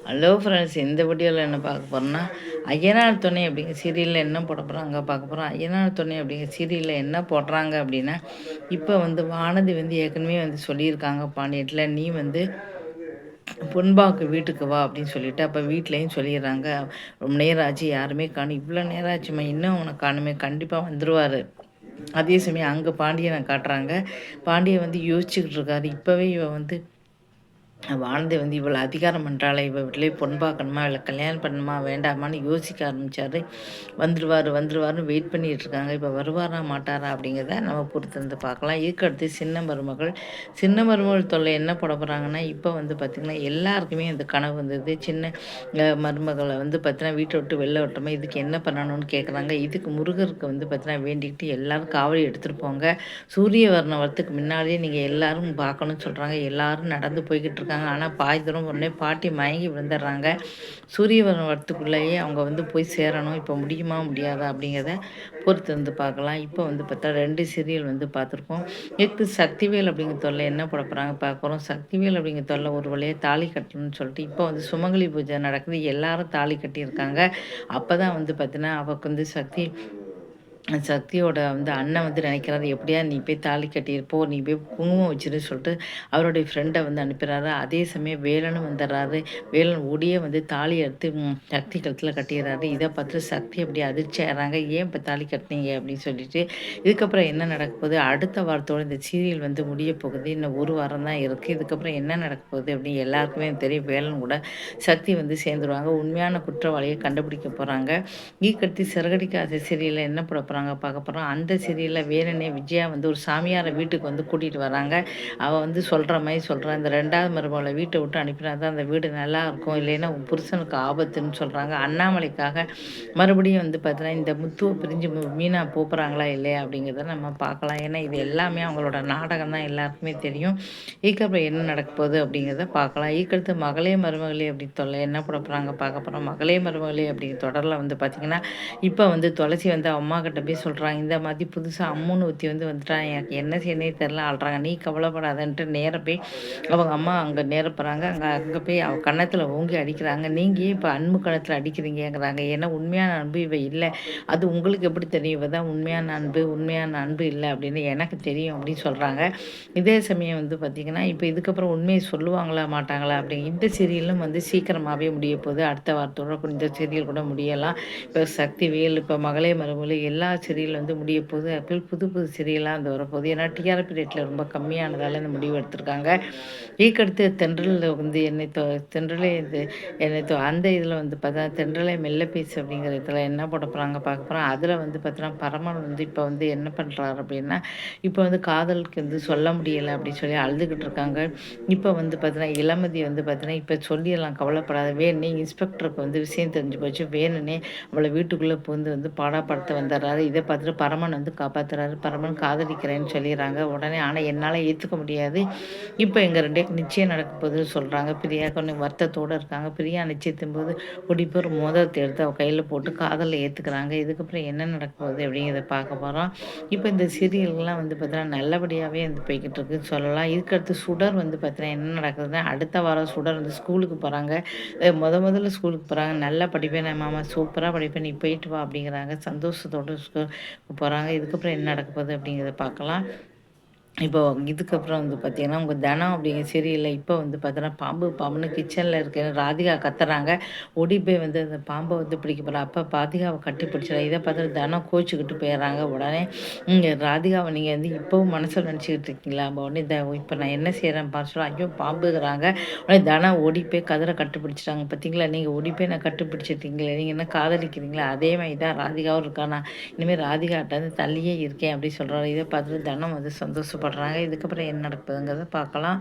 Hello friends, இந்த வீடியோவில் என்ன பார்க்க போகிறோம்னா, ஐயனார் துணை அப்படிங்கிற சீரியலில் என்ன போட போகிறாங்க பார்க்க போகிறோம். ஐயனார் துணை அப்படிங்கிற சீரியலில் என்ன போடுறாங்க அப்படின்னா, இப்போ வானதி ஏற்கனவே சொல்லியிருக்காங்க பாண்டியத்தில், நீ பொன்பாக்கு வீட்டுக்கு வா அப்படின்னு சொல்லிட்டு, அப்போ வீட்லேயும் சொல்லிடுறாங்க. ரொம்ப நேரம் ஆச்சு, யாருமே காணும், இவ்வளோ நேரம் ஆச்சுமா, இன்னும் அவனை காணுமே, கண்டிப்பாக வந்துடுவார். அதே சமயம் அங்கே பாண்டியனை காட்டுறாங்க. பாண்டியன் யோசிச்சுக்கிட்டு இருக்காரு. இப்போவே இவ வானதி இவ்வளோ அதிகாரம் பண்ணுறாளே, இவ வீட்டிலே பொண்ணு பார்க்கணுமா, இவளை கல்யாணம் பண்ணணுமா வேண்டாமான்னு யோசிக்க ஆரம்பித்தார். வந்துருவாருன்னு வெயிட் பண்ணிகிட்டு இருக்காங்க. இப்போ வருவாரா மாட்டாரா அப்படிங்கிறத நம்ம பொறுத்து பார்க்கலாம். இதுக்கடுத்து சின்ன மருமகள் தொல்லை என்ன போட போகிறாங்கன்னா, இப்போ பார்த்திங்கன்னா எல்லாருக்குமே அந்த கனவு வந்தது. சின்ன மருமகளை பார்த்தீங்கன்னா வீட்டை விட்டு வெளில விட்டோமா, இதுக்கு என்ன பண்ணணும்னு கேட்குறாங்க. இதுக்கு முருகருக்கு பார்த்தீங்கன்னா வேண்டிக்கிட்டு எல்லோரும் காவடி எடுத்துகிட்டு போங்க, சூரிய வரத்துக்கு முன்னாடியே நீங்கள் எல்லோரும் பார்க்கணும்னு சொல்கிறாங்க. எல்லோரும் நடந்து போய்கிட்டு இருக்காங்க. ஆனால் பாதி தூரம் உடனே பாட்டி மயங்கி விழுந்துடுறாங்க. சூரியவரம் வரத்துக்குள்ளேயே அவங்க போய் சேரணும். இப்போ முடியுமா முடியாதா அப்படிங்கிறத பொறுத்து பார்க்கலாம். இப்போ பார்த்தா 2 சீரியல் பார்த்துருக்கோம். இதுக்கு சக்திவேல் அப்படிங்கிற தொல்லை என்ன போட போகிறாங்க பார்க்குறோம். சக்திவேல் அப்படிங்கிற தொல்லை ஒரு வழியாக தாலி கட்டணும்னு சொல்லிட்டு இப்போ சுமங்கலி பூஜை நடக்குது. எல்லாரும் தாலி கட்டியிருக்காங்க. அப்போ தான் பார்த்தீங்கன்னா அவருக்கு சக்தியோட அண்ணன் நினைக்கிறாரு, எப்படியா நீ போய் தாலி கட்டியிருப்போ, நீ போய் குங்குமம் வச்சுரு சொல்லிட்டு அவருடைய ஃப்ரெண்டை அனுப்புகிறாரு. அதே சமயம் வேலனும் வந்துடுறாரு. வேலன் ஓடியே தாலி எடுத்து சக்தி கழுத்தில் கட்டிடுறாரு. இதை பார்த்துட்டு சக்தி அப்படியே அதிர்ச்சி ஆகிறாங்க. ஏன் இப்போ தாலி கட்டினீங்க அப்படின்னு சொல்லிட்டு. இதுக்கப்புறம் என்ன நடக்க போகுது, அடுத்த வாரத்தோடு இந்த சீரியல் முடிய போகுது. இன்னும் ஒரு வாரம் தான் இருக்குது. இதுக்கப்புறம் என்ன நடக்க போகுது அப்படின்னு எல்லாருக்குமே தெரியும். வேலன் கூட சக்தி சேர்ந்துருவாங்க. உண்மையான குற்றவாளியை கண்டுபிடிக்க போகிறாங்க. ஈக்கடுத்து சிறகடிக்க ஆசை சீரியலில் என்ன போட போகிறாங்க பார்க்க போகிறோம். அந்த சீரியலில் வேணுனே விஜயா ஒரு சாமியாரை வீட்டுக்கு கூட்டிகிட்டு வராங்க. அவள் சொல்கிற மாதிரி சொல்கிறான், இந்த 2வது மருமகளை வீட்டை விட்டு அனுப்பினா தான் அந்த வீடு நல்லா இருக்கும், இல்லைன்னா உன் புருஷனுக்கு ஆபத்துன்னு சொல்கிறாங்க. அண்ணாமலைக்காக மறுபடியும் பார்த்தீங்கன்னா இந்த முத்துவை பிரிஞ்சு மீனா போகிறாங்களா இல்லையா அப்படிங்கிறத நம்ம பார்க்கலாம். ஏன்னா இது எல்லாமே அவங்களோட நாடகம் தான், எல்லாருக்குமே தெரியும். இதுக்கப்புறம் என்ன நடக்க போகுது அப்படிங்கிறத பார்க்கலாம். இதுக்கடுத்து மகளே மருமகளே அப்படி தொல்லை என்ன போட போகிறாங்க பார்க்க போகிறோம். மகளே மருமகளே அப்படிங்கிற தொடரில் பார்த்திங்கன்னா இப்போ துளசி அம்மா கிட்ட போய் சொல்கிறாங்க, இந்த மாதிரி புதுசாக அம்முன்னு ஊற்றி வந்துட்டான், எனக்கு என்ன செய்யணே தெரில ஆள்றாங்க, நீ கவலைப்படாதன்ட்டு நேராக போய் அவங்க அம்மா அங்கே நேர போகிறாங்க. அங்கே போய் அவள் கன்னத்தில் ஓங்கி அடிக்கிறாங்க. நீங்கள் இப்போ அன்பு கணத்தில் அடிக்கிறீங்கிறாங்க. ஏன்னா உண்மையான அன்பு இவ இல்லை, அது உங்களுக்கு எப்படி தெரியும், இவ தான் உண்மையான அன்பு இல்லை அப்படின்னு எனக்கு தெரியும் அப்படின்னு சொல்கிறாங்க. இதே சமயம் பார்த்திங்கன்னா இப்போ இதுக்கப்புறம் உண்மையை சொல்லுவாங்களா மாட்டாங்களா அப்படிங்க. இந்த சீரியலும் சீக்கிரமாகவே முடிய போகுது. அடுத்த வாரத்தோட இந்த சீரியல் கூட முடியலாம். இப்போ சக்திவேல், இப்போ மகளே மருமகளே எல்லா சீரியல் முடிய போகுது. அப்போ புது புது சீரியலாக வரப்போகுது. ஏன்னா டிஆர்பி ரேட்டில் ரொம்ப கம்மியானதால் இந்த முடிவு எடுத்திருக்காங்க. இதுக்கடுத்து தென்றலில் தென்றலே அந்த இதில் பார்த்தா தென்றலை மெல்ல பேசு அப்படிங்கிற இதில் என்ன போட போகிறாங்க பார்க்க போகிறோம். அதில் பார்த்தீங்கன்னா பரமன் இப்போ என்ன பண்ணுறாரு அப்படின்னா, இப்போ காதலுக்கு சொல்ல முடியலை அப்படின்னு சொல்லி அழுதுகிட்டு இருக்காங்க. இப்போ பார்த்தீங்கன்னா இளமதி பார்த்தீங்கன்னா இப்போ சொல்லிடலாம், கவலைப்படாத, வேணுனே இன்ஸ்பெக்டருக்கு விஷயம் தெரிஞ்சு போச்சு, வேணுனே அவளை வீட்டுக்குள்ளே பூந்து பாடாப்படுத்த வந்துடுறாரு. இதை பார்த்துட்டு பரமன் காப்பாற்றுறாரு. பரமன் காதலிக்கிறேன்னு சொல்லிடுறாங்க உடனே. ஆனால் என்னால் ஏற்றுக்க முடியாது, இப்போ எங்கள் 2 நிச்சயம் நடக்க போகுதுன்னு சொல்கிறாங்க. பிரியா கொஞ்சம் வருத்தத்தோடு இருக்காங்க. பிரியா நிச்சயத்தின் போது ஓடி போய் ஒரு மோதிரத்தை எடுத்து அவள் கையில் போட்டு காதலில் ஏற்றுக்கிறாங்க. இதுக்கப்புறம் என்ன நடக்க போகுது அப்படிங்கிறத பார்க்க போகிறோம். இப்போ இந்த சீரியல்லாம் பார்த்தீங்கன்னா நல்லபடியாகவே போய்கிட்டு இருக்குன்னு சொல்லலாம். இதுக்கடுத்து சுடர் பார்த்தீங்கன்னா என்ன நடக்குதுன்னா, அடுத்த வாரம் சுடர் ஸ்கூலுக்கு போகிறாங்க. முதல்ல ஸ்கூலுக்கு போகிறாங்க. நல்லா படிப்பேன் மாமா, சூப்பராக படிப்பேன், நீ போயிட்டு வா அப்படிங்கிறாங்க. சந்தோஷத்தோடு போகிறாங்க. இதுக்கப்புறம் என்ன நடக்க போகுது அப்படிங்கிறத பார்க்கலாம். இப்போ இதுக்கப்புறம் பார்த்தீங்கன்னா, உங்கள் தனம் அப்படிங்கிற சீரியல்ல இப்போ பார்த்தீங்கன்னா, பாம்புன்னு கிச்சனில் இருக்க ராதிகா கத்துறாங்க. ஓடி போய் அந்த பாம்பை பிடிக்க போகிறா. அப்போ ராதிகாவை கட்டி பிடிச்சிடா. இதை பார்த்துட்டு தனம் கோச்சிக்கிட்டு போயிடுறாங்க. உடனே ராதிகாவை நீங்கள் இப்போவும் மனசில் நினச்சிக்கிட்டு இருக்கீங்களா? உடனே இப்போ நான் என்ன செய்கிறேன் பார்த்து ஐயோ பாம்புங்கிறாங்க. உடனே தனம் ஓடி போய் கதிரை கட்டுப்பிடிச்சிட்டாங்க. பார்த்தீங்களா, நீங்கள் ஓடி போய் நான் கட்டுப்பிடிச்சிட்டீங்களே, நீங்கள் என்ன காதலிக்கிறீங்களா? அதே மாதிரி தான் ராதிகாவும் இருக்கா, நான் இனிமேல் ராதிகாட்ட தள்ளியே இருக்கேன் அப்படி சொல்கிறாரு. இதை பார்த்துட்டு தனம் சந்தோஷப்படுறாங்க. இதுக்கப்புறம் என்ன நடக்குதுங்கிறத பார்க்கலாம்.